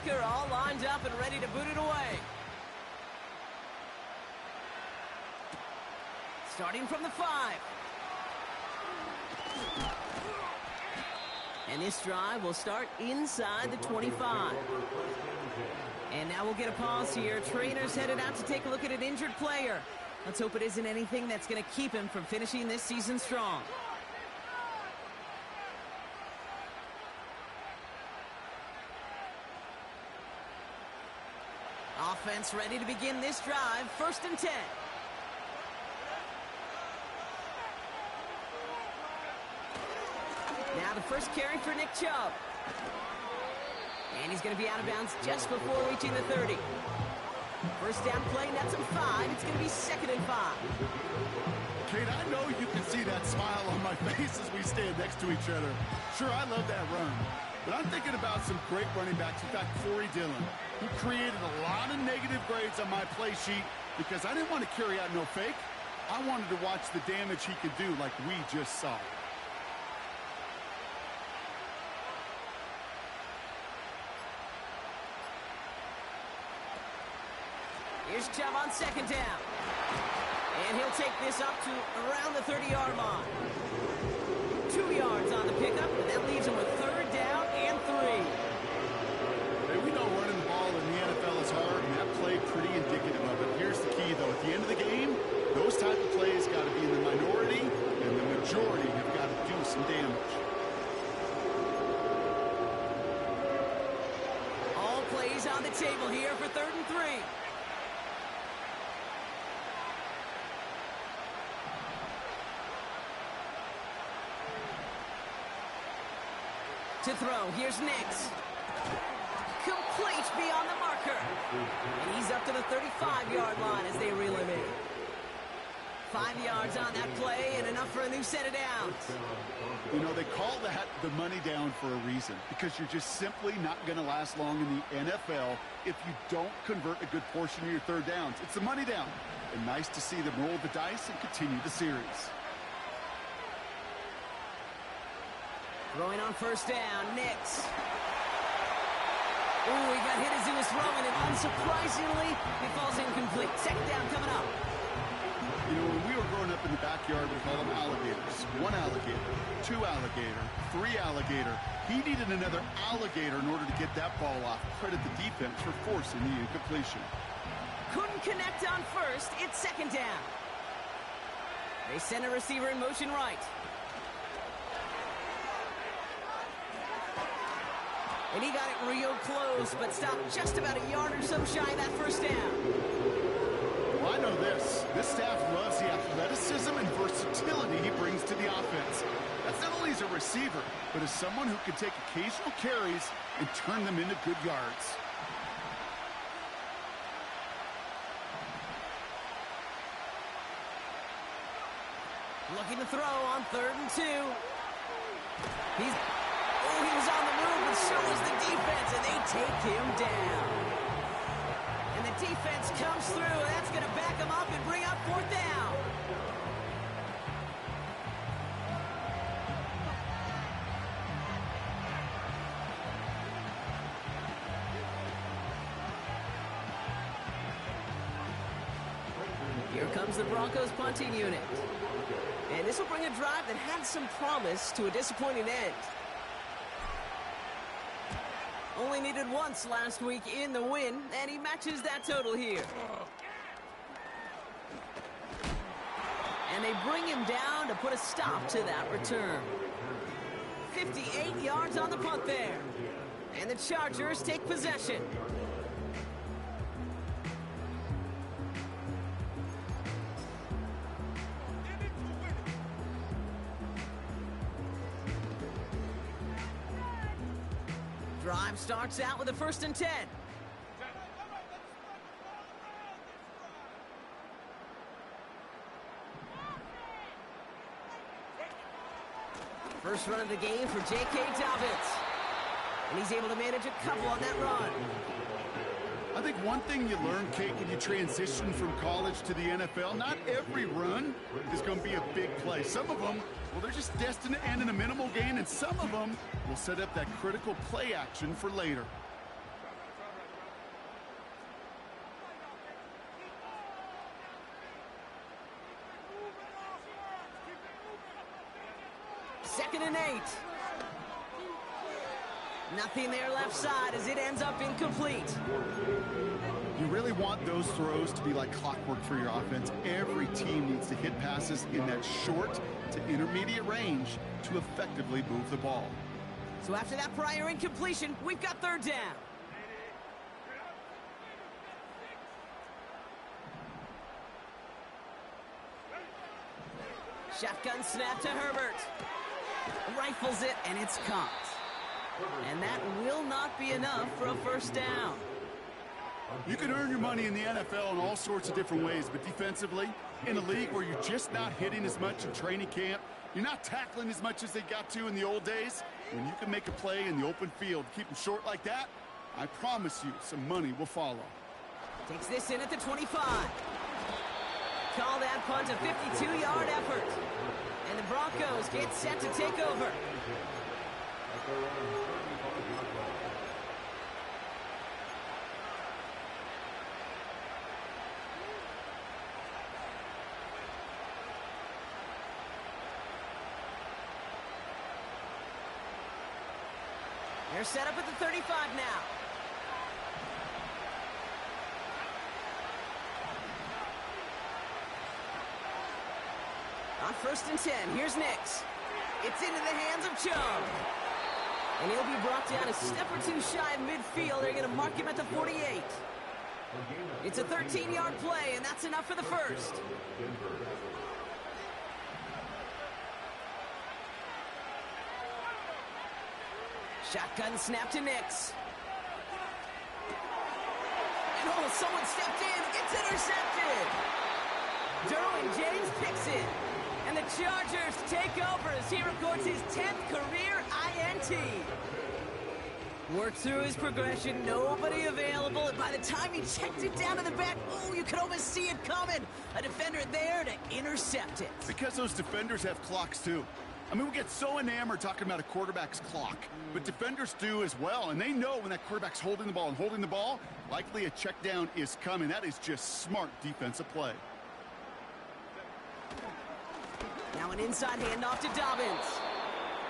kicker all lined up and ready to boot it away. Starting from the 5. And this drive will start inside the 25. And now we'll get a pause here. Trainer's headed out to take a look at an injured player. Let's hope it isn't anything that's going to keep him from finishing this season strong. Offense ready to begin this drive. 1st and 10. Now the first carry for Nick Chubb. And he's going to be out of bounds just before reaching the 30. First down play, nets him 5. It's going to be 2nd and 5. Kate, I know you can see that smile on my face as we stand next to each other. Sure, I love that run. But I'm thinking about some great running backs. In fact, Corey Dillon, who created a lot of negative grades on my play sheet because I didn't want to carry out no fake. I wanted to watch the damage he could do like we just saw. Here's Chubb on 2nd down. And he'll take this up to around the 30-yard line. 2 yards on the pickup, and that leaves him with 3rd down and 3. Hey, we know running the ball in the NFL is hard, and that play pretty indicative of it. Here's the key, though. At the end of the game, those type of plays got to be in the minority, and the majority have got to do some damage. All plays on the table here for 3rd and 3. To throw, here's Nix. Complete beyond the marker. And he's up to the 35-yard line as they reel him in. 5 yards on that play and enough for a new set of downs. You know, they call that the money down for a reason, because you're just simply not going to last long in the NFL if you don't convert a good portion of your 3rd downs. It's the money down. And nice to see them roll the dice and continue the series. Throwing on 1st down, Nix. Ooh, he got hit as he was throwing, and unsurprisingly, it falls incomplete. 2nd down coming up. You know, when we were growing up in the backyard, we call them alligators. 1 alligator, 2 alligator, 3 alligator. He needed another alligator in order to get that ball off. Credit the defense for forcing the incompletion. Couldn't connect on 1st. It's 2nd down. They send a receiver in motion right. And he got it real close, but stopped just about a yard or so shy of that 1st down. Well, I know this. This staff loves the athleticism and versatility he brings to the offense. That's not only as a receiver, but as someone who can take occasional carries and turn them into good yards. Looking to throw on 3rd and 2. He was on the move, but so was the defense, and they take him down. And the defense comes through, and that's going to back him up and bring up 4th down. Here comes the Broncos punting unit. And this will bring a drive that had some promise to a disappointing end. Only needed once last week in the win, and he matches that total here. And they bring him down to put a stop to that return. 58 yards on the punt there. And the Chargers take possession. Drive starts out with a 1st and 10. First run of the game for J.K. Dobbins. And he's able to manage a couple on that run. I think one thing you learn, Kate, when you transition from college to the NFL, not every run is going to be a big play. Some of them, well, they're just destined to end in a minimal gain, and some of them will set up that critical play action for later. 2nd and 8. Nothing there left side as it ends up incomplete. You really want those throws to be like clockwork for your offense. Every team needs to hit passes in that short to intermediate range to effectively move the ball. So after that prior incompletion, we've got 3rd down. Shotgun snap to Herbert. Rifles it, and it's caught. And that will not be enough for a 1st down. You can earn your money in the NFL in all sorts of different ways, but defensively, in a league where you're just not hitting as much in training camp, you're not tackling as much as they got to in the old days, when you can make a play in the open field, keep them short like that, I promise you some money will follow. Takes this in at the 25. Call that punt a 52-yard effort. And the Broncos get set to take over. They're set up at the 35 now. On 1st and 10, here's Nix. It's into the hands of Chubb. And he'll be brought down a step or 2 shy of midfield. They're going to mark him at the 48. It's a 13-yard play, and that's enough for the 1st. Shotgun snap to Nix. And oh, someone stepped in. It's intercepted. Derwin James picks it. And the Chargers take over as he records his 10th career INT. Worked through his progression, nobody available, and by the time he checked it down to the back, oh, you could almost see it coming. A defender there to intercept it. Because those defenders have clocks too. I mean, we get so enamored talking about a quarterback's clock, but defenders do as well, and they know when that quarterback's holding the ball and holding the ball, likely a check down is coming. That is just smart defensive play. Now an inside handoff to Dobbins.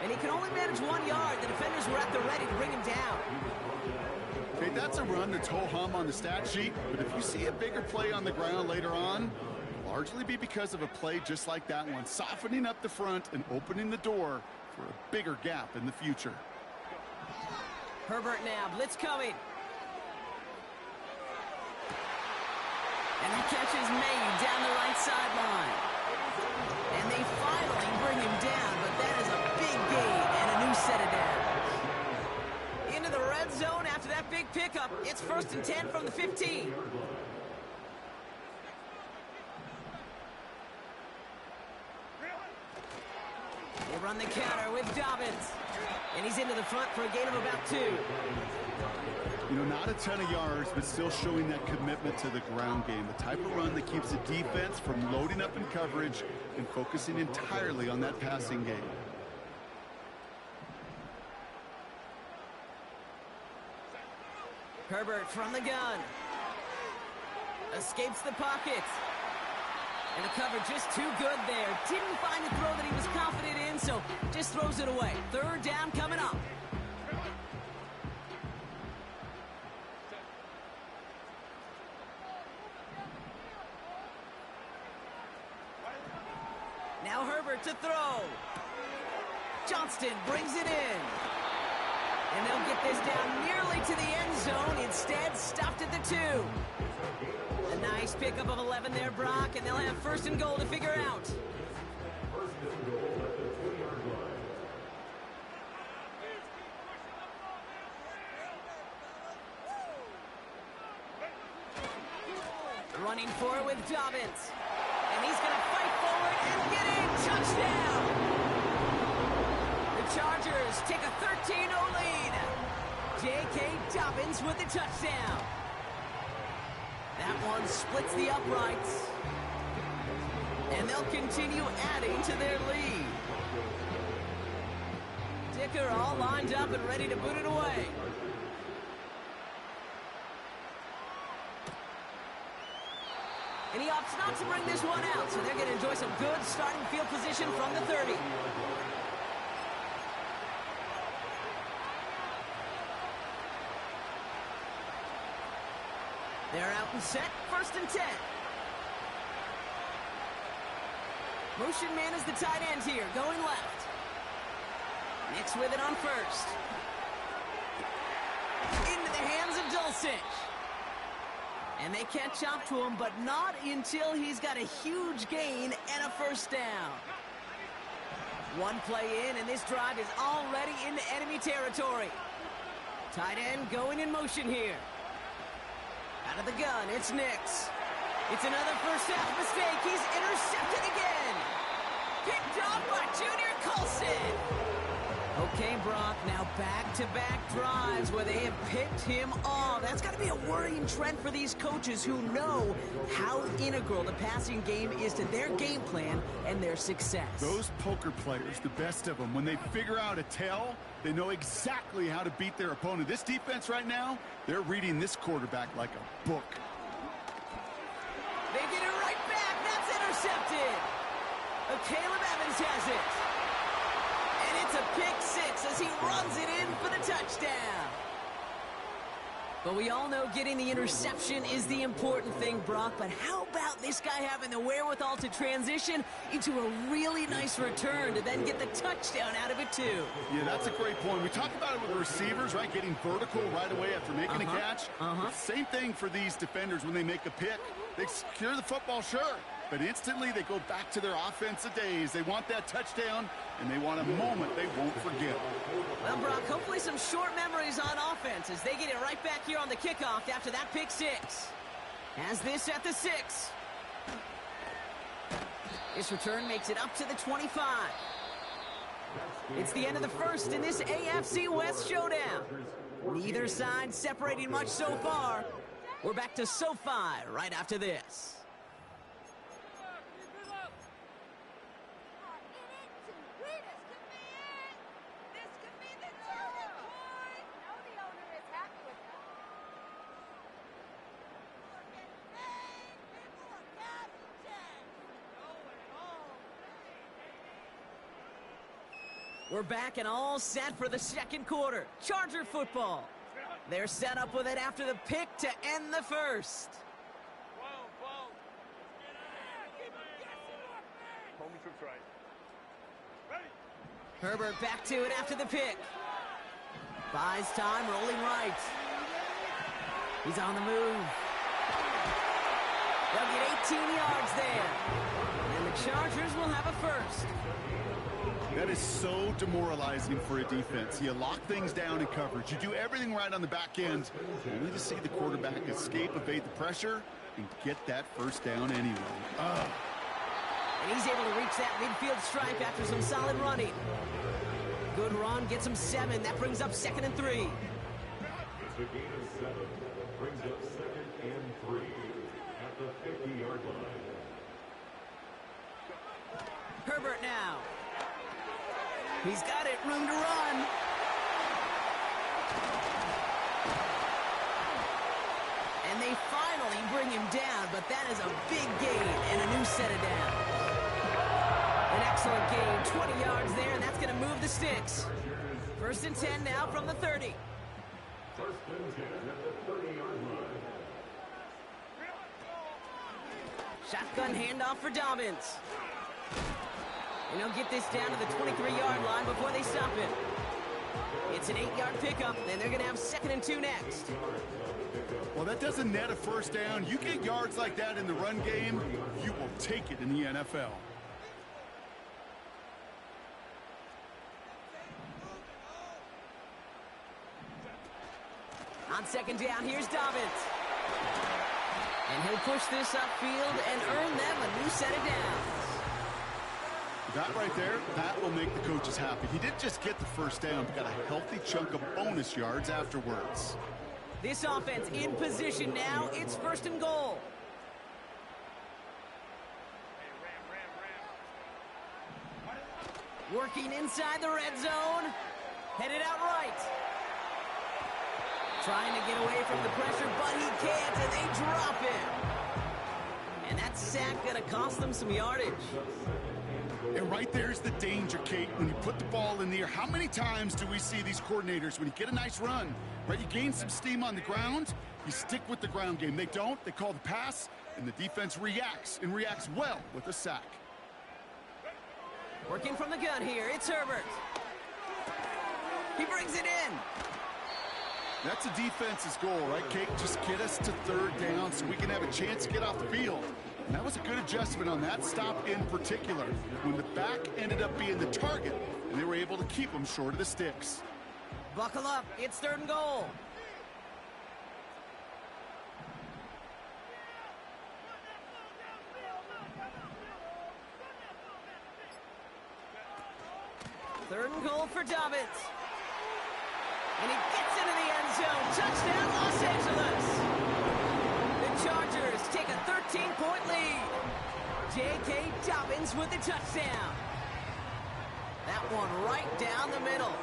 And he can only manage 1 yard. The defenders were at the ready to bring him down. Okay, that's a run that's ho-hum on the stat sheet, but if you see a bigger play on the ground later on, largely be because of a play just like that one, softening up the front and opening the door for a bigger gap in the future. Herbert now, blitz coming. And the catch is made down the right sideline. And they finally bring him down, but that is a big gain and a new set of downs. Into the red zone after that big pickup. It's 1st and 10 from the 15. They run the counter with Dobbins. And he's into the front for a gain of about 2. You know, not a ton of yards, but still showing that commitment to the ground game. The type of run that keeps the defense from loading up in coverage and focusing entirely on that passing game. Herbert from the gun. Escapes the pocket. And the cover just too good there. Didn't find the throw that he was confident in, so just throws it away. 3rd down coming up. Now Herbert to throw. Johnston brings it in. And they'll get this down nearly to the end zone. Instead, stopped at the 2. A nice pickup of 11 there, Brock, and they'll have 1st and goal to figure out. Running forward with Dobbins. And he's going to fight forward and get in. Touchdown! The Chargers take a 13-0 lead. J.K. Dobbins with the touchdown. That one splits the uprights. And they'll continue adding to their lead. Dicker all lined up and ready to boot it away. And he opts not to bring this one out, so they're going to enjoy some good starting field position from the 30. They're out and set, 1st and 10. Motion man is the tight end here, going left. Nix with it on 1st. Into the hands of Dulcich. And they catch up to him, but not until he's got a huge gain and a 1st down. One play in, and this drive is already into enemy territory. Tight end going in motion here. Out of the gun, it's Nix. It's another first half mistake. He's intercepted again. Picked off by Junior Colson. Okay, Brock, now back-to-back drives where they have picked him off. That's got to be a worrying trend for these coaches who know how integral the passing game is to their game plan and their success. Those poker players, the best of them, when they figure out a tell, they know exactly how to beat their opponent. This defense right now, they're reading this quarterback like a book. They get it right back. That's intercepted. Caleb Evans has it. And it's a pick 6 as he runs it in for the touchdown. But we all know getting the interception is the important thing, Brock. But how about this guy having the wherewithal to transition into a really nice return to then get the touchdown out of it, too? Yeah, that's a great point. We talk about it with the receivers, right? Getting vertical right away after making a catch. Same thing for these defenders when they make a pick. They secure the football, sure. But instantly they go back to their offensive days. They want that touchdown, and they want a moment they won't forget. Well, Brock, hopefully some short memories on offense as they get it right back here on the kickoff after that pick 6. Has this at the 6. This return makes it up to the 25. It's the end of the first in this AFC West showdown. Neither side separating much so far. We're back to SoFi right after this. We're back and all set for the second quarter. Charger football. They're set up with it after the pick to end the first. Herbert back to it after the pick. Buys time, rolling right. He's on the move. They'll get 18 yards there. And the Chargers will have a first. That is so demoralizing for a defense. You lock things down in coverage. You do everything right on the back end, only to see the quarterback escape, evade the pressure, and get that first down anyway. And he's able to reach that midfield stripe after some solid running. Good run, gets him 7. That brings up 2nd and 3. It's a gain of 7. Brings up 2nd and 3 at the 50-yard line. Herbert now. He's got it, room to run. And they finally bring him down, but that is a big gain and a new set of downs. An excellent gain, 20 yards there, and that's going to move the sticks. 1st and 10 now from the 30. 1st and 10 at the 30-yard line. Shotgun handoff for Dobbins. And he'll get this down to the 23-yard line before they stop him. It's an 8-yard pickup, and they're going to have 2nd and 2 next. Well, that doesn't net a first down. You get yards like that in the run game, you will take it in the NFL. On 2nd down, here's Dobbins. And he'll push this upfield and earn them a new set of downs. That right there, that will make the coaches happy. He didn't just get the first down, but got a healthy chunk of bonus yards afterwards. This offense in position now. It's 1st and goal. Working inside the red zone. Headed out right. Trying to get away from the pressure, but he can't, and they drop him. And that sack going to cost them some yardage. And right there's the danger, Kate, when you put the ball in the air. How many times do we see these coordinators, when you get a nice run, right, you gain some steam on the ground, You stick with the ground game. They don't, they call the pass, and the defense reacts, and reacts well with a sack. Working from the gun here, it's Herbert. He brings it in. That's a defense's goal, right, Kate? Just get us to third down so we can have a chance to get off the field. And that was a good adjustment on that stop in particular, when the back ended up being the target, and they were able to keep them short of the sticks. Buckle up, it's 3rd and goal. Third and goal for Dobbins. And he gets into the end zone. Touchdown, Los Angeles. The Chargers take a 13-point lead. J.K. Dobbins with the touchdown. That one right down the middle.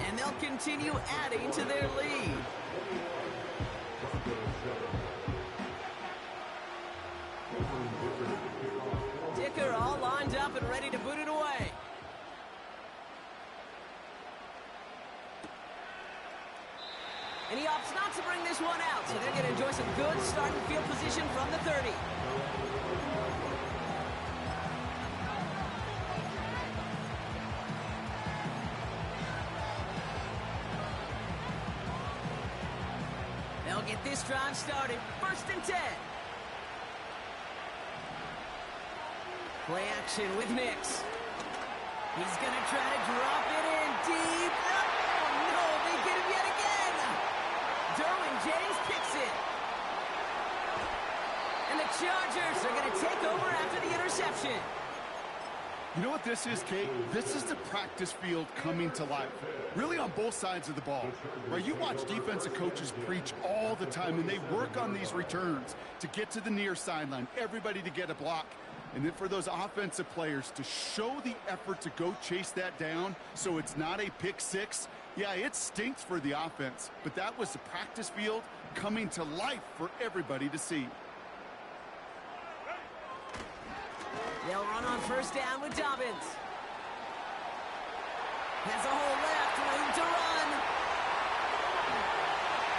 And they'll continue adding to their lead. Dicker all lined up and ready to boot it away. And he opts not to bring this one out, so they're going to enjoy some good starting field position from the 30. They'll get this drive started. 1st and 10. Play action with Nix. He's going to try to drop it in deep. Oh, no, they get him yet again. Derwin James picks it. And the Chargers are going to take over after the interception. You know what this is, Kate? This is the practice field coming to life. Really on both sides of the ball. Right? You watch defensive coaches preach all the time, and they work on these returns to get to the near sideline, everybody to get a block. And then for those offensive players to show the effort to go chase that down so it's not a pick six, yeah, it stinks for the offense. But that was the practice field coming to life for everybody to see. They'll run on 1st down with Dobbins. Has a hole left, room to run.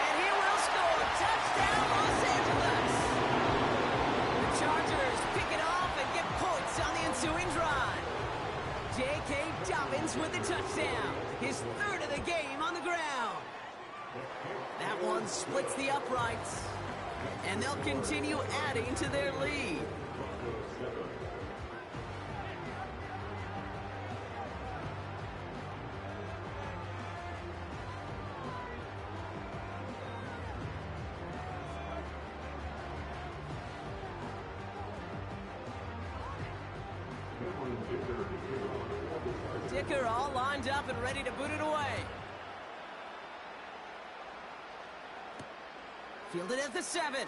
And he will score. Touchdown, Los Angeles. The Chargers pick it off and get points on the ensuing drive. J.K. Dobbins with the touchdown. His 3rd of the game on the ground. That one splits the uprights. And they'll continue adding to their lead. Dicker all lined up and ready to boot it away. Fielded at the 7.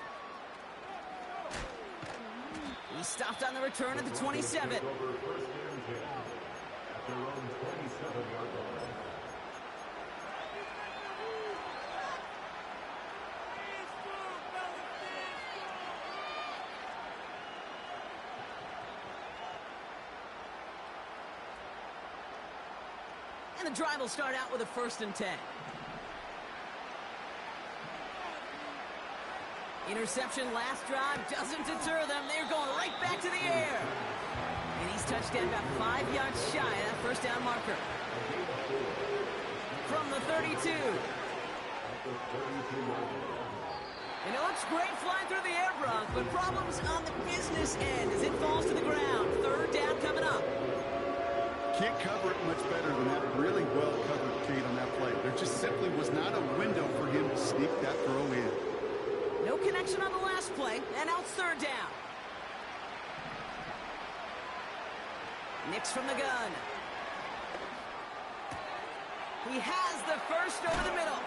He stopped on the return at the 27. And the drive will start out with a 1st and 10. Interception last drive doesn't deter them. They're going right back to the air. And he's touched down about 5 yards shy of that 1st down marker. From the 32. And it looks great flying through the air, Bronk, but problems on the business end as it falls to the ground. 3rd down coming up. Can't cover it much better than that. Really well covered, Kate, on that play. There just simply was not a window for him to sneak that throw in. No connection on the last play, and now it's 3rd down. Nix from the gun. He has the 1st over the middle.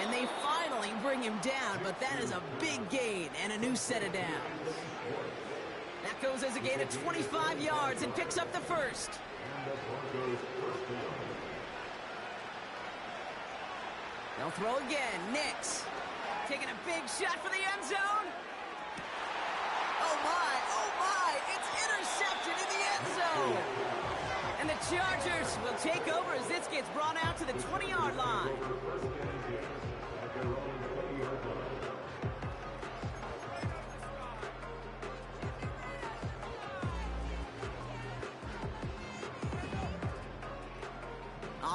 And they finally bring him down, but that is a big gain and a new set of downs. That goes as a gain of 25 yards and picks up the 1st. They'll throw again. Nix taking a big shot for the end zone. Oh my, it's intercepted in the end zone. And the Chargers will take over as this gets brought out to the 20-yard line.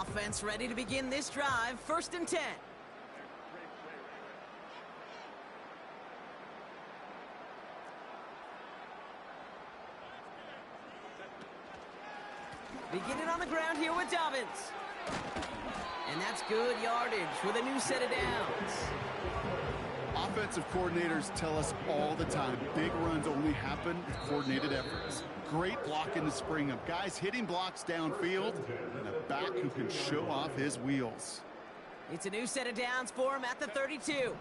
Offense ready to begin this drive. 1st and 10. Beginning on the ground here with Dobbins. And that's good yardage with a new set of downs. Offensive coordinators tell us all the time, big runs only happen with coordinated efforts. Great block in the spring of guys hitting blocks downfield and a back who can show off his wheels. It's a new set of downs for him at the 32.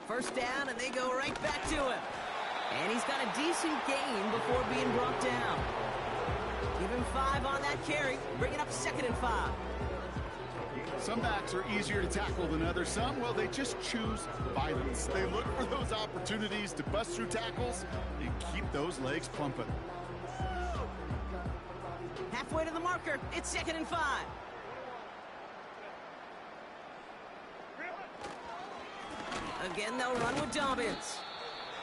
1st down, and they go right back to him. And he's got a decent gain before being brought down. Give him 5 on that carry, bringing up 2nd and 5. Some backs are easier to tackle than others. Some, well, they just choose violence. They look for those opportunities to bust through tackles and keep those legs pumping. Halfway to the marker, it's 2nd and 5. Again, they'll run with Dobbins.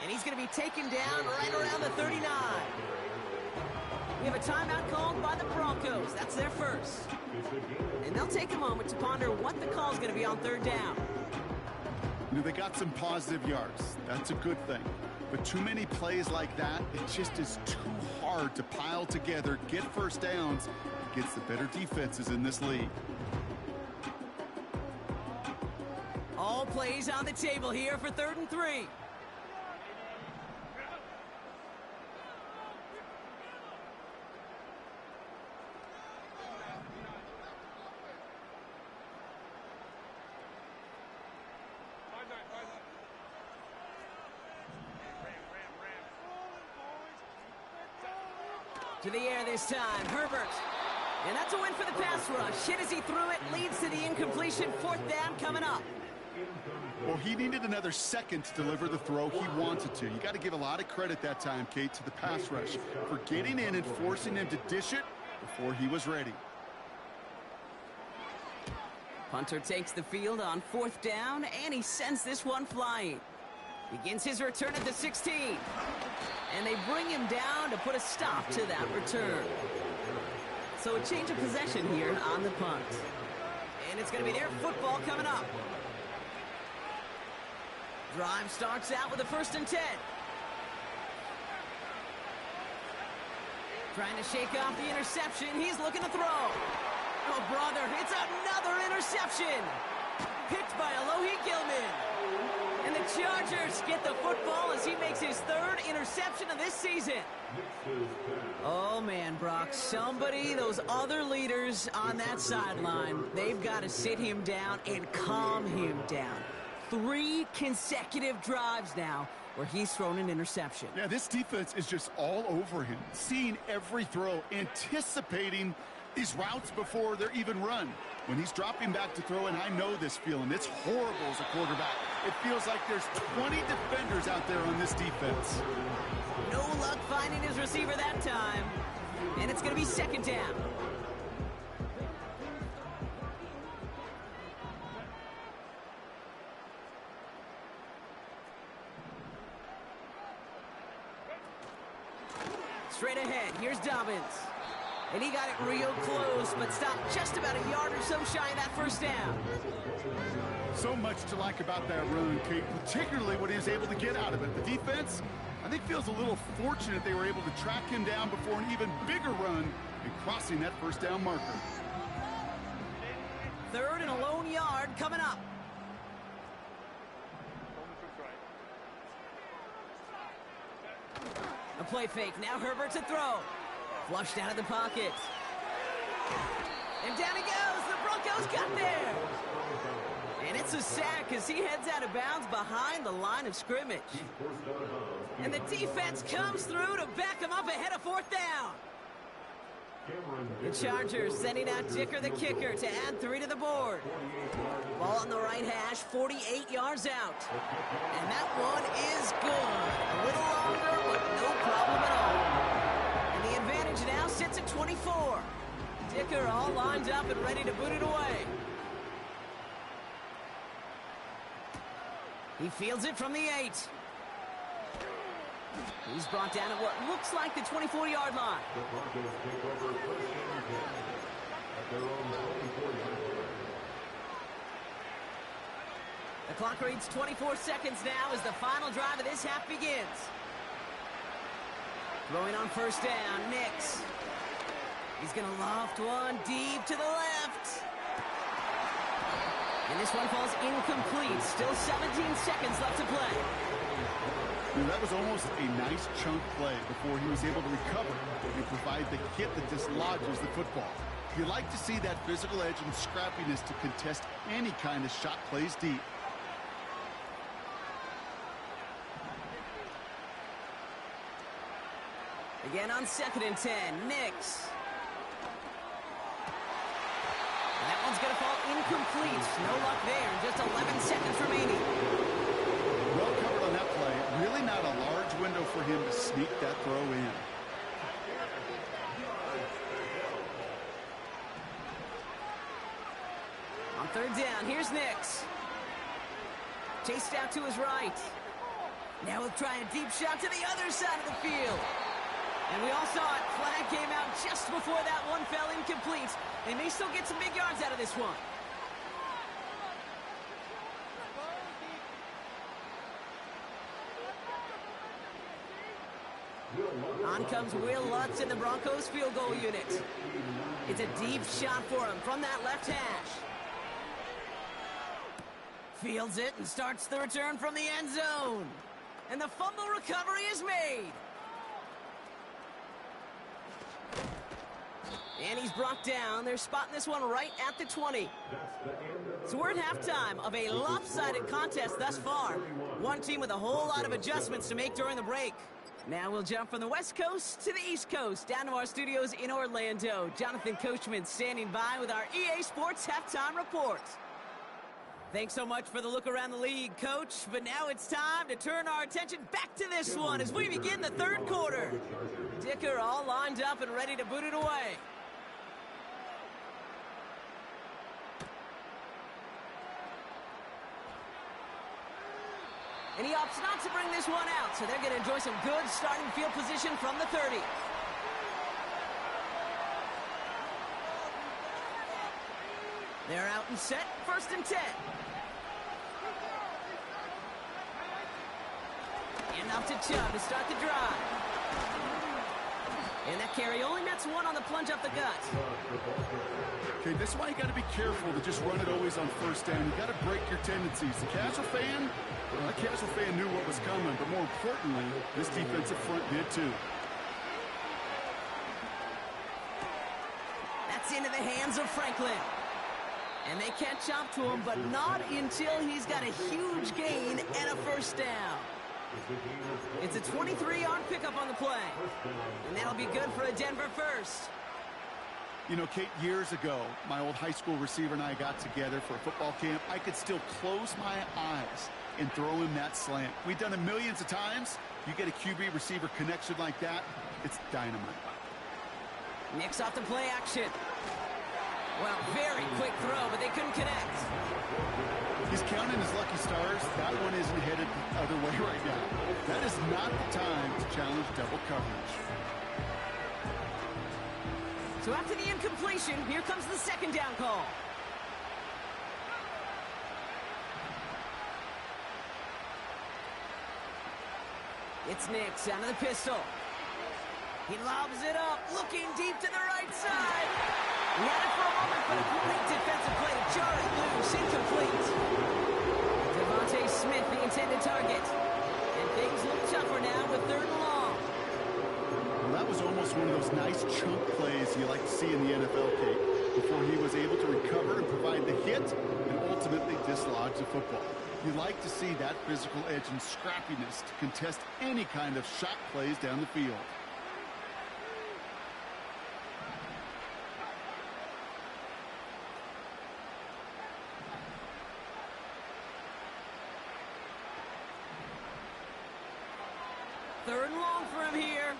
And he's going to be taken down right around the 39. We have a timeout called by the Broncos. That's their first. And they'll take a moment to ponder what the call is going to be on 3rd down. You know, they got some positive yards. That's a good thing. But too many plays like that, it just is too hard to pile together, get 1st downs against the better defenses in this league. All plays on the table here for 3rd and 3. To the air this time, Herbert. And that's a win for the pass rush. Hit as he threw it, leads to the incompletion. 4th down coming up. Well, he needed another second to deliver the throw he wanted to. You got to give a lot of credit that time, Kate, to the pass rush for getting in and forcing him to dish it before he was ready. Punter takes the field on 4th down, and he sends this one flying. Begins his return at the 16. And they bring him down to put a stop to that return. So a change of possession here on the punt. And it's going to be their football coming up. Drive starts out with a 1st and 10. Trying to shake off the interception. He's looking to throw. Oh, brother, it's another interception. Picked by Alohi Gilman. And the Chargers get the football as he makes his 3rd interception of this season. Oh, man, Brock, those other leaders on that sideline, they've got to sit him down and calm him down. 3 consecutive drives now where he's thrown an interception. Yeah, this defense is just all over him, seeing every throw, anticipating these routes before they're even run. When he's dropping back to throw, and I know this feeling, it's horrible as a quarterback. It feels like there's 20 defenders out there on this defense. No luck finding his receiver that time. And it's going to be 2nd down. Straight ahead, here's Dobbins. And he got it real close, but stopped just about a yard or so shy of that 1st down. So much to like about that run, Kate, particularly what he was able to get out of it. The defense, I think, feels a little fortunate they were able to track him down before an even bigger run and crossing that 1st down marker. 3rd and a lone yard coming up. A play fake. Now Herbert to throw. Flushed out of the pocket. And down he goes. The Broncos got there. And it's a sack as he heads out of bounds behind the line of scrimmage. And the defense comes through to back him up ahead of 4th down. The Chargers sending out Dicker the kicker to add 3 to the board. Ball on the right hash, 48 yards out. And that one is good. A little longer, but no problem at all. And the advantage now sits at 24. Dicker all lined up and ready to boot it away. He fields it from the 8. He's brought down at what looks like the 24-yard line. The Broncos take over first and 10 at their own 24-yard line. The clock reads 24 seconds now as the final drive of this half begins. Throwing on first down, Nix. He's going to loft one deep to the left. And this one falls incomplete. Still 17 seconds left to play. That was almost a nice chunk play before he was able to recover and provide the hit that dislodges the football. You like to see that physical edge and scrappiness to contest any kind of shot plays deep. Again on 2nd and 10, Nix. That one's going to fall incomplete. No luck there. Just 11 seconds remaining. Well covered on that play. Really not a large window for him to sneak that throw in. On 3rd down, here's Nix. Chased out to his right. Now he'll try a deep shot to the other side of the field. And we all saw it. Flag came out just before that one fell incomplete. They may still get some big yards out of this one. On comes Will Lutz in the Broncos field goal unit. It's a deep shot for him from that left hash. Fields it and starts the return from the end zone. And the fumble recovery is made. And he's brought down. They're spotting this one right at the 20. So we're at halftime of a lopsided contest thus far. One team with a whole lot of adjustments to make during the break. Now we'll jump from the West Coast to the East Coast, down to our studios in Orlando. Jonathan Coachman standing by with our EA Sports Halftime Report. Thanks so much for the look around the league, Coach. But now it's time to turn our attention back to this one as we begin the 3rd quarter. Dicker all lined up and ready to boot it away. And he opts not to bring this one out, so they're going to enjoy some good starting field position from the 30. They're out and set, 1st and 10. And up to Chubb to start the drive. And that carry only nets one on the plunge up the gut. Okay, this is why you got to be careful to just run it always on 1st down. You got to break your tendencies. The casual fan knew what was coming, but more importantly, this defensive front did too. That's into the hands of Franklin. And they catch up to him, but not until he's got a huge gain and a 1st down. It's a 23-yard pickup on the play. And that'll be good for a Denver 1st. You know, Kate, years ago, my old high school receiver and I got together for a football camp. I could still close my eyes and throw him that slant. We've done it millions of times. You get a QB receiver connection like that, it's dynamite. Nix off the play action. Well, very quick throw, but they couldn't connect. He's counting his lucky stars. That one isn't headed the other way right now. That is not the time to challenge double coverage. So after the incompletion, here comes the 2nd down call. It's Nix out of the pistol. He lobs it up, looking deep to the right side. He had it for a moment, but a great defensive play to jar it loose, incomplete. Devontae Smith, the intended target. And things look tougher now with 3rd and long. Well, that was almost one of those nice chunk plays you like to see in the NFL, Kate, before he was able to recover and provide the hit and ultimately dislodge the football. You like to see that physical edge and scrappiness to contest any kind of shot plays down the field. Third and long for him here.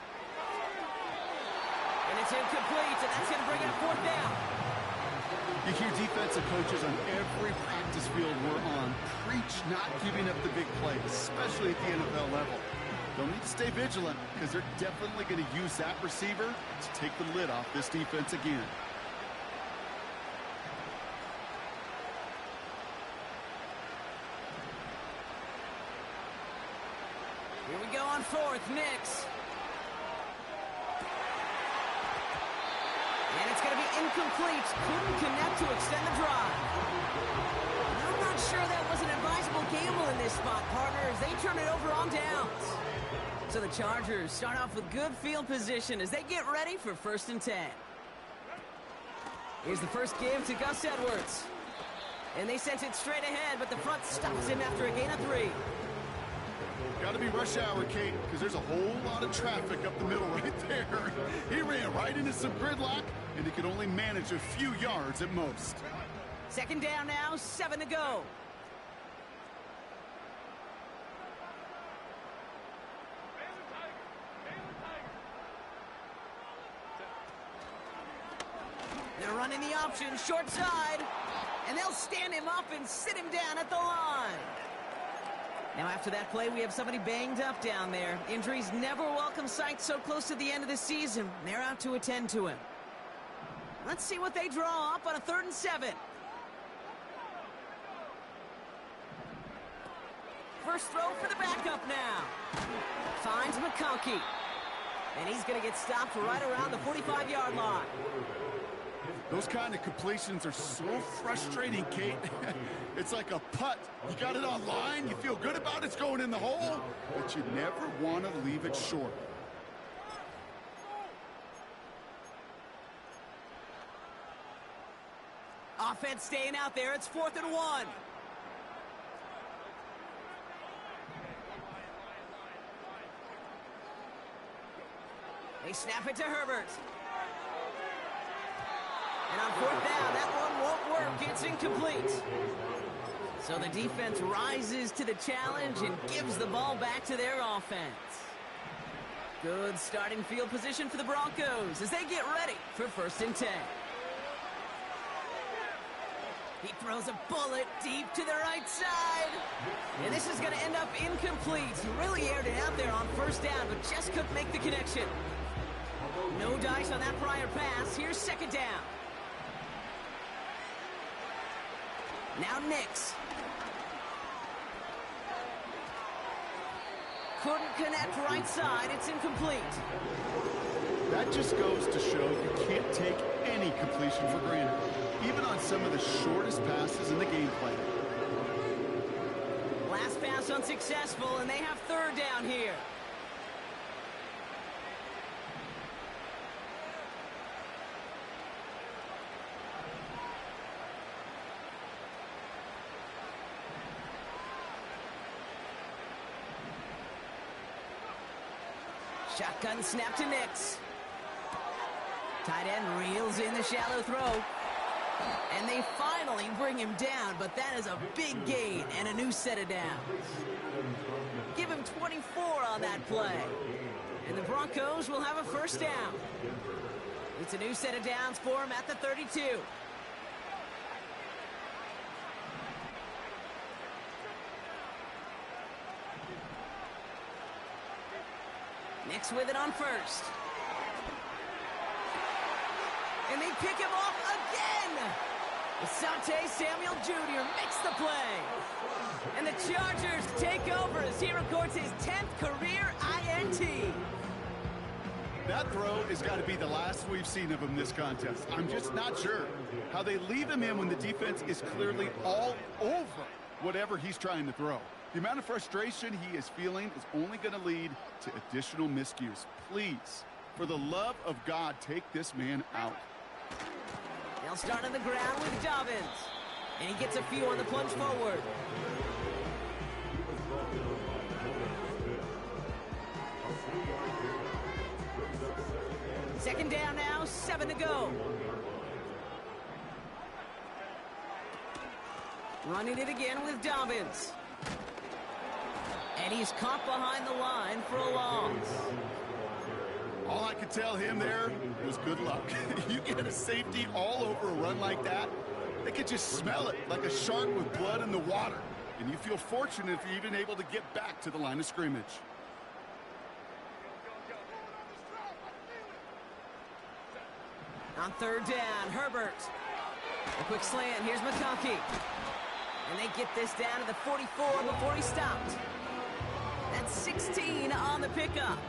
And it's incomplete, and that's going to bring it up 4th down. You hear defensive coaches on every practice field we're on preach not giving up the big play, especially at the NFL level. They'll need to stay vigilant because they're definitely going to use that receiver to take the lid off this defense again. Here we go on fourth, Nix. And it's going to be incomplete. Couldn't connect to extend the drive. I'm not sure that was an advisable gamble in this spot, partners. They turn it over on downs. So the Chargers start off with good field position as they get ready for 1st and 10. Here's the first give to Gus Edwards. And they sent it straight ahead, but the front stops him after a gain of 3. Got to be rush hour, Kate, because there's a whole lot of traffic up the middle right there. He ran right into some gridlock, and he could only manage a few yards at most. 2nd down now, 7 to go. They're running the option, short side, and they'll stand him up and sit him down at the line. Now after that play, we have somebody banged up down there. Injuries never welcome sight so close to the end of the season. They're out to attend to him. Let's see what they draw up on a 3rd and 7. First throw for the backup now. Finds McConkey. And he's going to get stopped right around the 45-yard line. Those kind of completions are so frustrating, Kate. It's like a putt. You got it on line, you feel good about it's going in the hole, but you never want to leave it short. Offense staying out there. It's 4th and 1. They snap it to Herbert. And on 4th down, that one won't work. It's incomplete. So the defense rises to the challenge and gives the ball back to their offense. Good starting field position for the Broncos as they get ready for 1st and 10. He throws a bullet deep to the right side. And this is going to end up incomplete. He really aired it out there on 1st down, but just couldn't make the connection. No dice on that prior pass. Here's 2nd down. Now Nix. Couldn't connect right side. It's incomplete. That just goes to show you can't take any completion for granted, even on some of the shortest passes in the game plan. Last pass unsuccessful, and they have 3rd down here. Shotgun snap to Nix. Tight end reels in the shallow throw. And they finally bring him down, but that is a big gain and a new set of downs. Give him 24 on that play. And the Broncos will have a 1st down. It's a new set of downs for him at the 32. Nix with it on 1st. And they pick him off again. Asante Samuel Jr. makes the play. And the Chargers take over as he records his 10th career INT. That throw has got to be the last we've seen of him this contest. I'm just not sure how they leave him in when the defense is clearly all over whatever he's trying to throw. The amount of frustration he is feeling is only going to lead to additional miscues. Please, for the love of God, take this man out. They'll start on the ground with Dobbins. And he gets a few on the plunge forward. Second down now, 7 to go. Running it again with Dobbins. And he's caught behind the line for a loss. All I could tell him there was good luck. You get a safety all over a run like that, they could just smell it like a shark with blood in the water. And you feel fortunate if you're even able to get back to the line of scrimmage. On third down, Herbert. A quick slant. Here's McConkey. And they get this down to the 44 before he stopped. That's 16 on the pickup.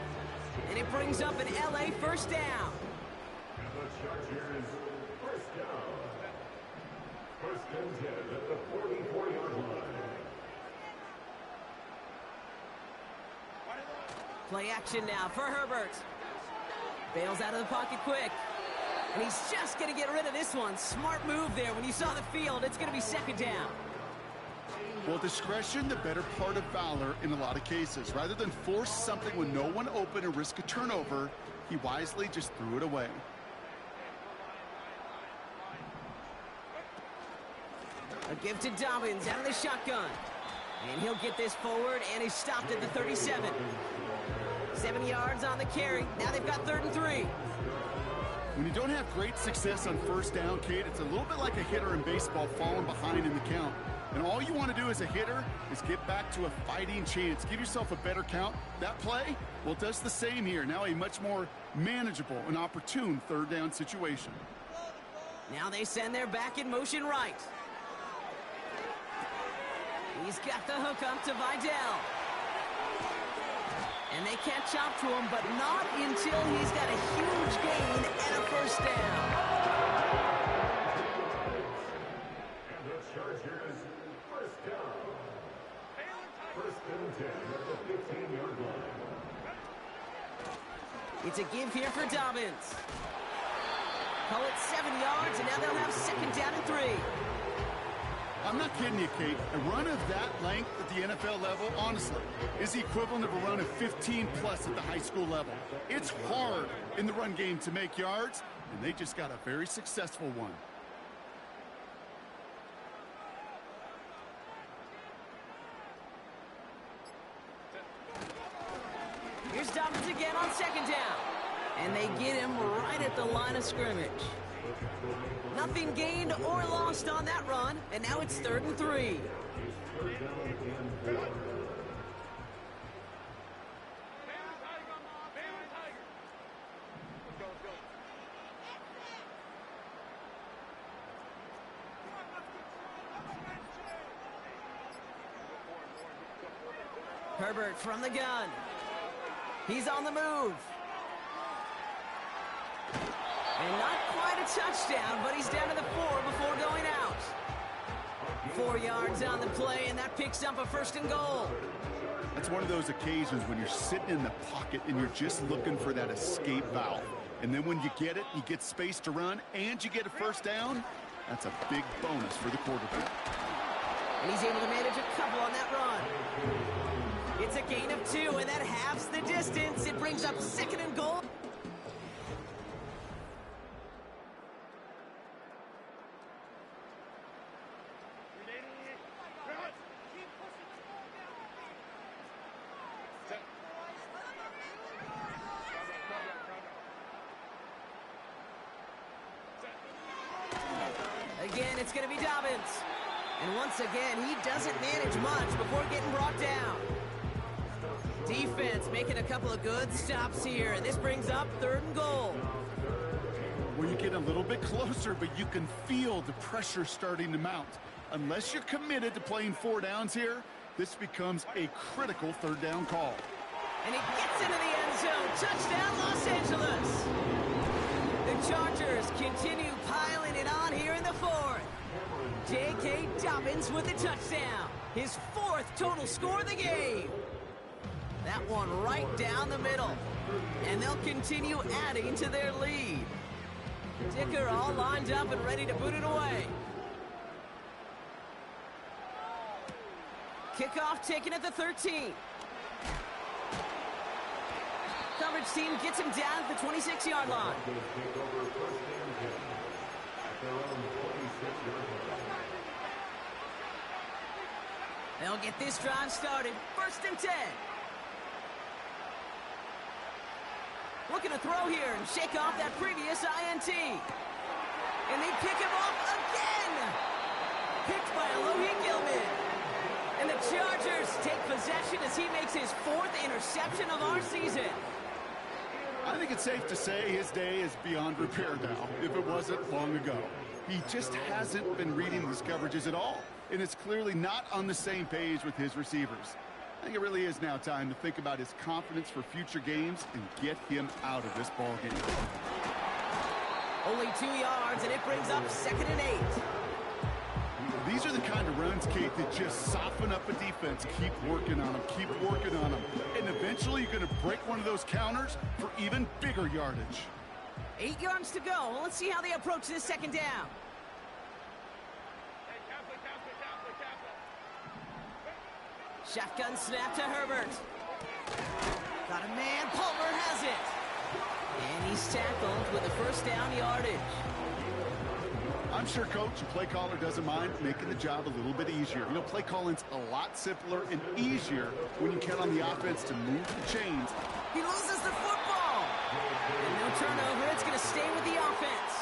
And it brings up an LA first down. And the Chargers first down. First and 10 at the 44-yard line. Play action now for Herbert. Bails out of the pocket quick. And he's just going to get rid of this one. Smart move there. When you saw the field, it's going to be second down. Well, discretion, the better part of valor in a lot of cases. Rather than force something when no one open and risk a turnover, he wisely just threw it away. A give to Dobbins out of the shotgun. And he'll get this forward, and he's stopped at the 37. 7 yards on the carry. Now they've got 3rd and 3. When you don't have great success on first down, Kate, it's a little bit like a hitter in baseball falling behind in the count. And all you want to do as a hitter is get back to a fighting chance. Give yourself a better count. That play, well, it does the same here. Now a much more manageable and opportune 3rd down situation. Now they send their back in motion right. He's got the hook up to Vidal. And they catch up to him, but not until he's got a huge gain and a first down. And the Chargers first down. First and 10 at the 15-yard line. It's a give here for Dobbins. Call it 7 yards, and now they'll have 2nd down and 3. I'm not kidding you, Kate. A run of that length at the NFL level, honestly, is the equivalent of a run of 15-plus at the high school level. It's hard in the run game to make yards, and they just got a very successful one. Here's Dobbins again on 2nd down. And they get him right at the line of scrimmage. Nothing gained or lost on that run, and now it's 3rd and 3. Herbert from the gun. He's on the move. And not quite a touchdown, but he's down to the 4 before going out. 4 yards on the play, and that picks up a 1st and goal. That's one of those occasions when you're sitting in the pocket and you're just looking for that escape valve. And then when you get it, you get space to run, and you get a first down, that's a big bonus for the quarterback. And he's able to manage a couple on that run. It's a gain of 2, and that halves the distance. It brings up 2nd and goal. Again, it's going to be Dobbins. And once again, he doesn't manage much before getting brought down. Defense making a couple of good stops here, and this brings up 3rd and goal. Well, you get a little bit closer, but you can feel the pressure starting to mount. Unless you're committed to playing 4 downs here, this becomes a critical 3rd down call. And he gets into the end zone. Touchdown, Los Angeles. The Chargers continue piling it on here in the 4th. J.K. Dobbins with a touchdown. His 4th total score of the game. That one right down the middle. And they'll continue adding to their lead. Dicker all lined up and ready to boot it away. Kickoff taken at the 13. Coverage team gets him down at the 26-yard line. They'll get this drive started. 1st and 10. Looking to throw here and shake off that previous INT. And they pick him off again. Picked by Alohi Gilman. And the Chargers take possession as he makes his 4th interception of our season. I think it's safe to say his day is beyond repair now, if it wasn't long ago. He just hasn't been reading these coverages at all, and it's clearly not on the same page with his receivers. I think it really is now time to think about his confidence for future games and get him out of this ball game. Only 2 yards, and it brings up 2nd and 8. These are the kind of runs, Kate, that just soften up a defense. Keep working on them, keep working on them. And eventually you're going to break one of those counters for even bigger yardage. 8 yards to go. Well, let's see how they approach this 2nd down. Shotgun snap to Herbert. Got a man. Palmer has it. And he's tackled with a 1st down yardage. I'm sure coach and play caller doesn't mind making the job a little bit easier. You know, play calling's a lot simpler and easier when you count on the offense to move the chains. He loses the football. And no turnover. It's going to stay with the offense.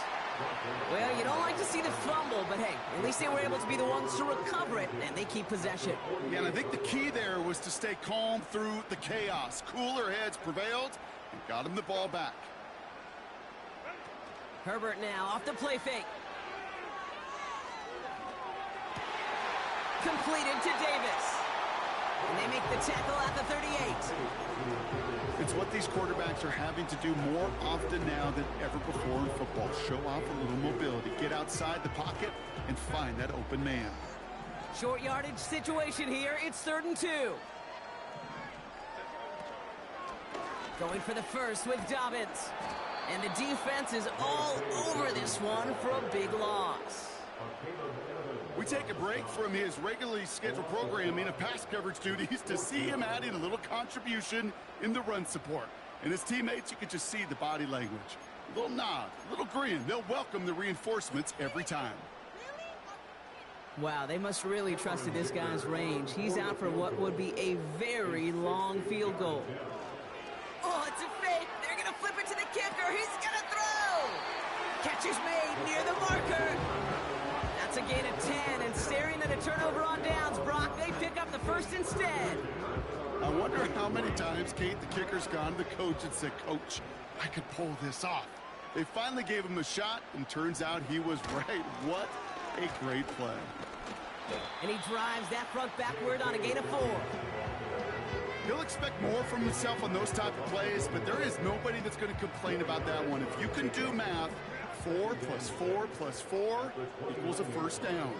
Well, you don't like to see the fumble, but hey, at least they were able to be the ones to recover it, and they keep possession. Yeah, and I think the key there was to stay calm through the chaos. Cooler heads prevailed and got him the ball back. Herbert now off the play fake. Completed to Davis. And they make the tackle at the 38. It's what these quarterbacks are having to do more often now than ever before in football. Show off a little mobility. Get outside the pocket and find that open man. Short yardage situation here. It's 3rd and 2. Going for the first with Dobbins. And the defense is all over this one for a big loss. We take a break from his regularly scheduled programming of pass coverage duties to see him adding a little contribution in the run support. And his teammates, you can just see the body language. A little nod, a little grin. They'll welcome the reinforcements every time. Wow, they must really trust in this guy's range. He's out for what would be a very long field goal. Oh, it's a fake. They're going to flip it to the kicker. He's going to throw. Catch is made near the marker. That's a gain of 10, and staring at a turnover on downs, Brock, they pick up the first instead. I wonder how many times, Kate, the kicker's gone to the coach and said, Coach, I could pull this off. They finally gave him a shot, and turns out he was right. What a great play. And he drives that front backward on a gain of 4. He'll expect more from himself on those type of plays, but there is nobody that's going to complain about that one. If you can do math, 4 plus 4 plus 4 equals a 1st down.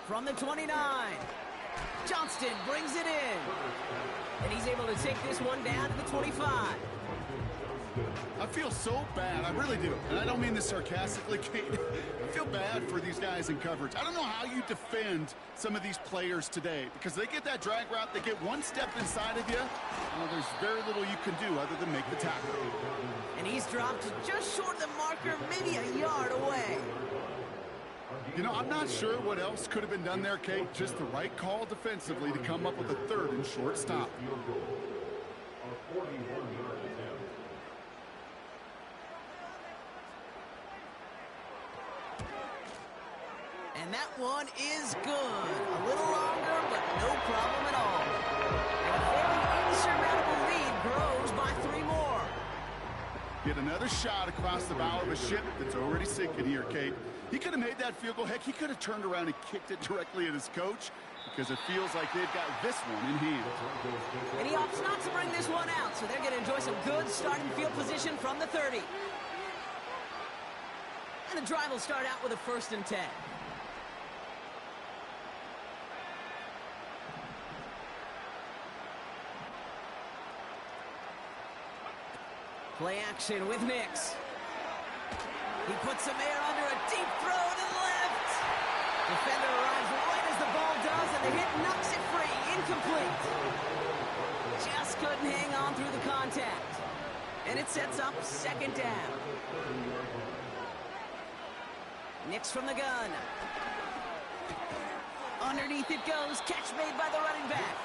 From the 29, Johnston brings it in. And he's able to take this one down to the 25. I feel so bad. I really do. And I don't mean this sarcastically, Kate. I feel bad for these guys in coverage. I don't know how you defend some of these players today because they get that drag route, they get one step inside of you. Well, there's very little you can do other than make the tackle. And he's dropped just short of the marker, maybe a yard away. You know, I'm not sure what else could have been done there, Kate. Just the right call defensively to come up with a 3rd and short stop. And that one is good. A little longer, but no problem at all. And a fairly insurmountable lead grows by 3 more. Get another shot across the bow of a ship that's already sinking here, Kate. He could have made that field goal. Heck, he could have turned around and kicked it directly at his coach because it feels like they've got this one in hand. And he opts not to bring this one out, so they're going to enjoy some good starting field position from the 30. And the drive will start out with a 1st and 10. Play action with Nix. He puts some air under a deep throw to the left. Defender arrives right as the ball does, and the hit knocks it free. Incomplete. Just couldn't hang on through the contact. And it sets up 2nd down. Nix from the gun. Underneath it goes. Catch made by the running back.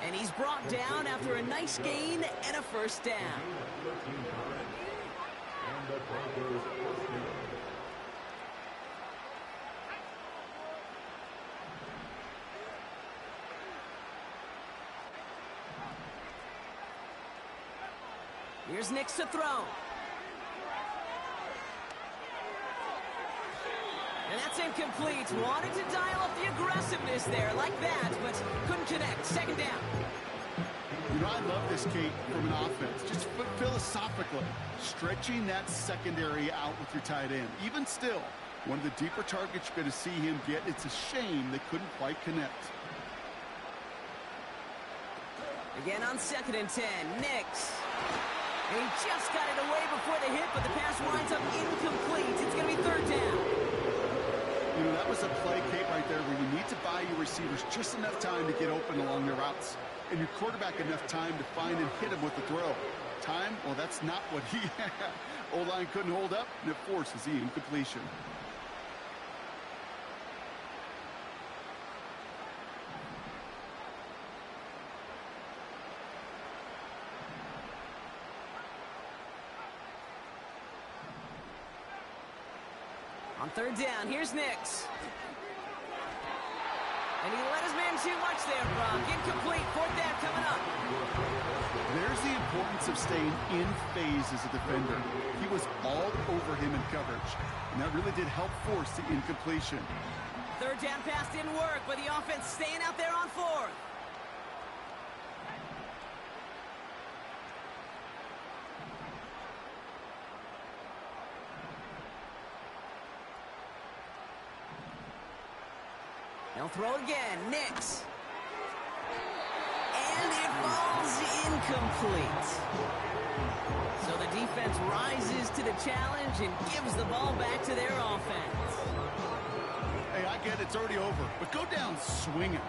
And he's brought down after a nice gain and a 1st down. Here's Nix to throw. And that's incomplete. Wanted to dial up the aggressiveness there like that, but couldn't connect. Second down. You know, I love this, Kate, from an offense. Just philosophically, stretching that secondary out with your tight end. Even still, one of the deeper targets you're going to see him get. It's a shame they couldn't quite connect. Again on 2nd and 10, Nix. And he just got it away before the hit, but the pass winds up incomplete. It's going to be 3rd down. You know, that was a play, Kate, right there where you need to buy your receivers just enough time to get open along their routes. And your quarterback enough time to find and hit him with the throw. Time, well, that's not what he had. O-line couldn't hold up, and it forces the incompletion. On 3rd down, here's Nix. And he let his man too much there, Brock. Incomplete. 4th down coming up. There's the importance of staying in phase as a defender. He was all over him in coverage, and that really did help force the incompletion. 3rd down pass didn't work, but the offense staying out there on 4th. They'll throw again. Nix. And it falls incomplete. So the defense rises to the challenge and gives the ball back to their offense. Hey, I get it's already over, but go down swinging.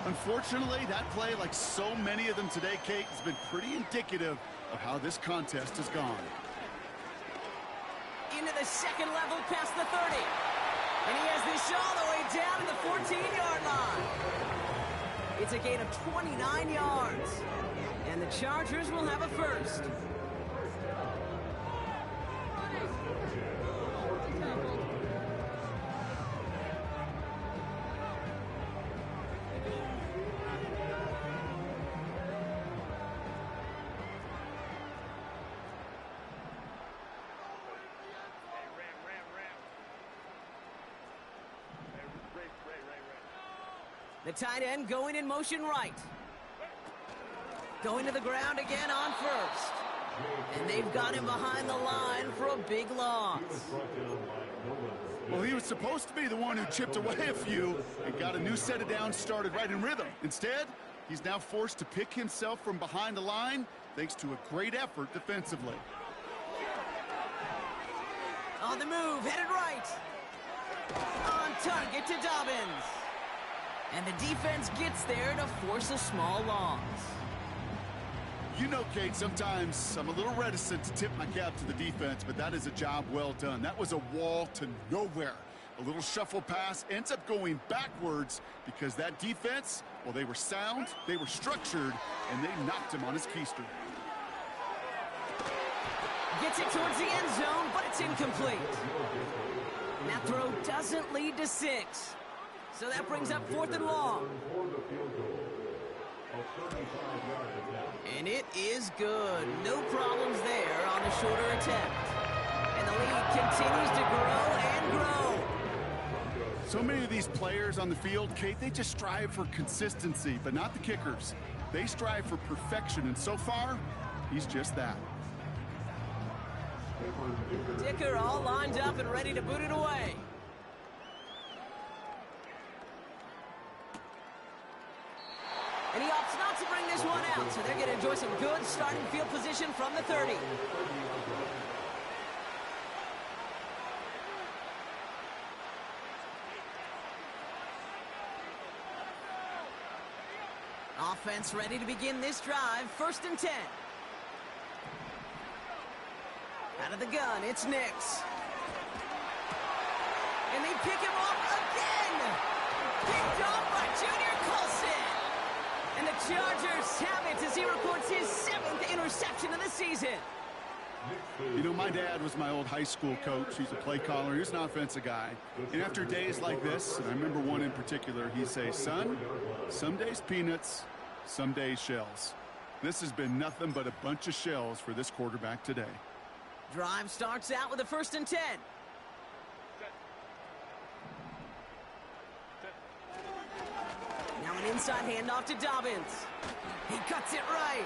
Unfortunately, that play, like so many of them today, Kate, has been pretty indicative of how this contest has gone. Into the 2nd level past the 30. And he has this all the way down to the 14-yard line. It's a gain of 29 yards. And the Chargers will have a first. The tight end going in motion right. Going to the ground again on 1st. And they've got him behind the line for a big loss. Well, he was supposed to be the one who chipped away a few and got a new set of downs started right in rhythm. Instead, he's now forced to pick himself from behind the line thanks to a great effort defensively. On the move, headed right. On target to Dobbins. And the defense gets there to force a small loss. You know, Kate, sometimes I'm a little reticent to tip my cap to the defense, but that is a job well done. That was a wall to nowhere. A little shuffle pass ends up going backwards because that defense, well, they were sound, they were structured, and they knocked him on his keister. Gets it towards the end zone, but it's incomplete. That throw doesn't lead to 6. So that brings up 4th and long. And it is good. No problems there on the shorter attempt. And the lead continues to grow and grow. So many of these players on the field, Kate, they just strive for consistency, but not the kickers. They strive for perfection, and so far, he's just that. Dicker all lined up and ready to boot it away. And he opts not to bring this one out, so they're going to enjoy some good starting field position from the 30. Offense ready to begin this drive. 1st and 10. Out of the gun, it's Nix. And they pick him off again. Picked off by Junior Colson. And the Chargers have it as he records his 7th interception of the season. You know, my dad was my old high school coach. He's a play caller. He was an offensive guy. And after days like this, and I remember one in particular, he'd say, son, some days peanuts, some days shells. This has been nothing but a bunch of shells for this quarterback today. Drive starts out with a 1st and 10. Now an inside handoff to Dobbins. He cuts it right.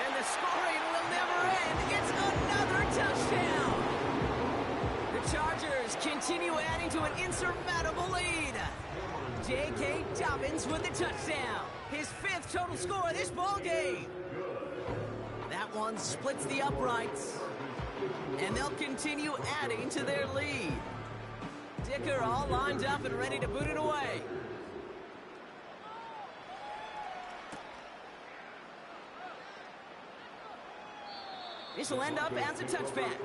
And the scoring will never end. It's another touchdown. The Chargers continue adding to an insurmountable lead. J.K. Dobbins with the touchdown. His 5th total score of this ball game. That one splits the uprights. And they'll continue adding to their lead. Dicker all lined up and ready to boot it away. This will end up as a touchback.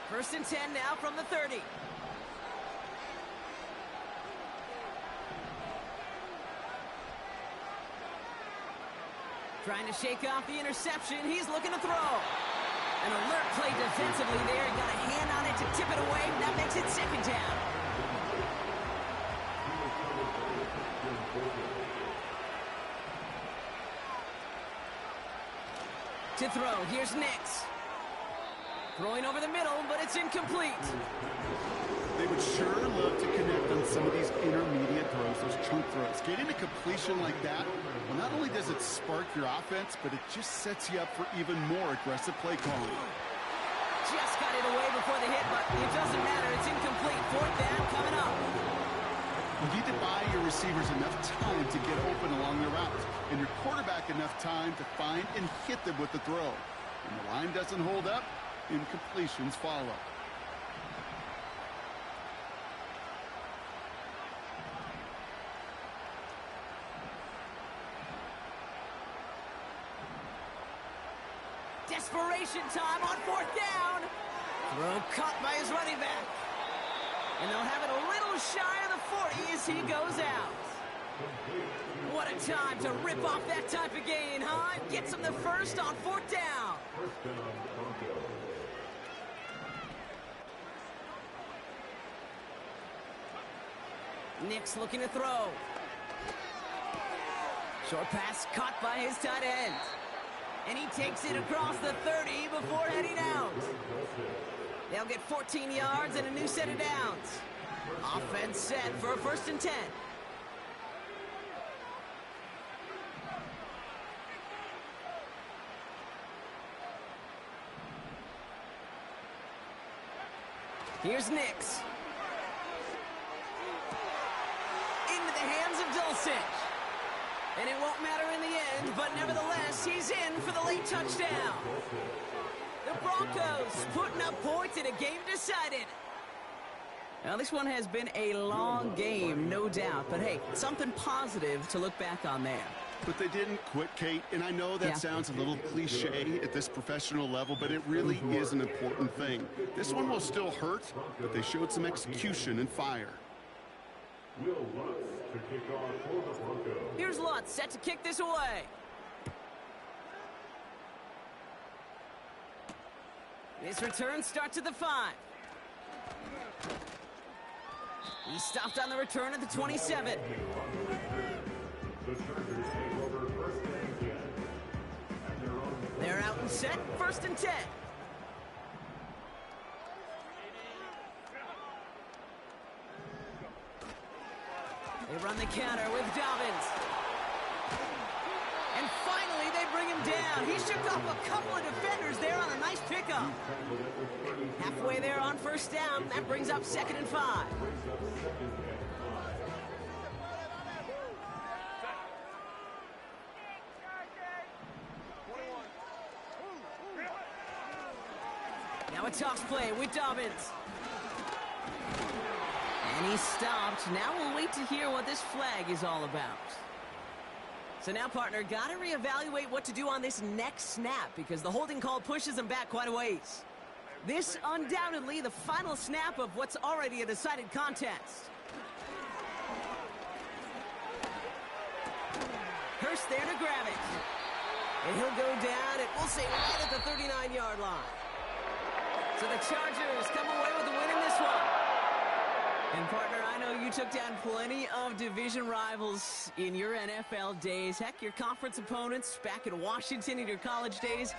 First and 10 now from the 30. Trying to shake off the interception. He's looking to throw. An alert play defensively there. He got a hand on it to tip it away. That makes it 2nd down. To throw, here's Nix. Throwing over the middle, but it's incomplete. They would sure love to connect on some of these intermediate throws, those chunk throws. Getting a completion like that, well, not only does it spark your offense, but it just sets you up for even more aggressive play calling. Just got it away before the hit, but it doesn't matter. It's incomplete. 4th down coming up. You need to buy your receivers enough time to get open along their routes, and your quarterback enough time to find and hit them with the throw. When the line doesn't hold up, incompletions follow. Desperation time on 4th down. Throw caught by his running back. And they'll have it a little shy of the 40 as he goes out. What a time to rip off that type of gain, huh? Gets him the 1st on 4th down. Nix looking to throw. Short pass caught by his tight end. And he takes it across the 30 before heading out. They'll get 14 yards and a new set of downs. Offense set for a 1st and 10. Here's Nix. Into the hands of Dulcich. And it won't matter in the end, but nevertheless, he's in for the late touchdown. The Broncos putting up points in a game decided. Now, this one has been a long game, no doubt. But, hey, something positive to look back on there. But they didn't quit, Kate, and I know that sounds a little cliche at this professional level, but it really is an important thing. This one will still hurt, but they showed some execution and fire. Will Lutz to kick off for the Broncos. Here's Lutz set to kick this away. This return starts at the 5. He stopped on the return at the 27. The Chargers take over 1st and 10. At their own. They're out and set, 1st and 10. They run the counter with Dobbins. And finally, they bring him down. He shook off a couple of defenders there on a nice pickup. Halfway there on 1st down. That brings up 2nd and 5. Now a toss play with Dobbins. And he stopped. Now we'll wait to hear what this flag is all about. So now, partner, got to reevaluate what to do on this next snap because the holding call pushes him back quite a ways. This undoubtedly the final snap of what's already a decided contest. Hurst there to grab it. And he'll go down, and we'll say right at the 39-yard line. So the Chargers come away with the win in this one. And, partner, I know you took down plenty of division rivals in your NFL days. Heck, your conference opponents back in Washington in your college days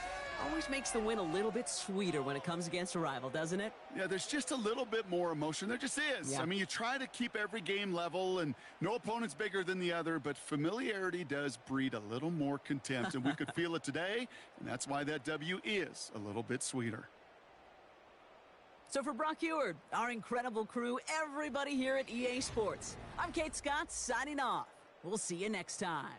always makes the win a little bit sweeter when it comes against a rival, doesn't it? Yeah, there's just a little bit more emotion. There just is. Yeah. I mean, you try to keep every game level, and no opponent's bigger than the other, but familiarity does breed a little more contempt, and we could feel it today, and that's why that W is a little bit sweeter. So for Brock Eward, our incredible crew, everybody here at EA Sports, I'm Kate Scott signing off. We'll see you next time.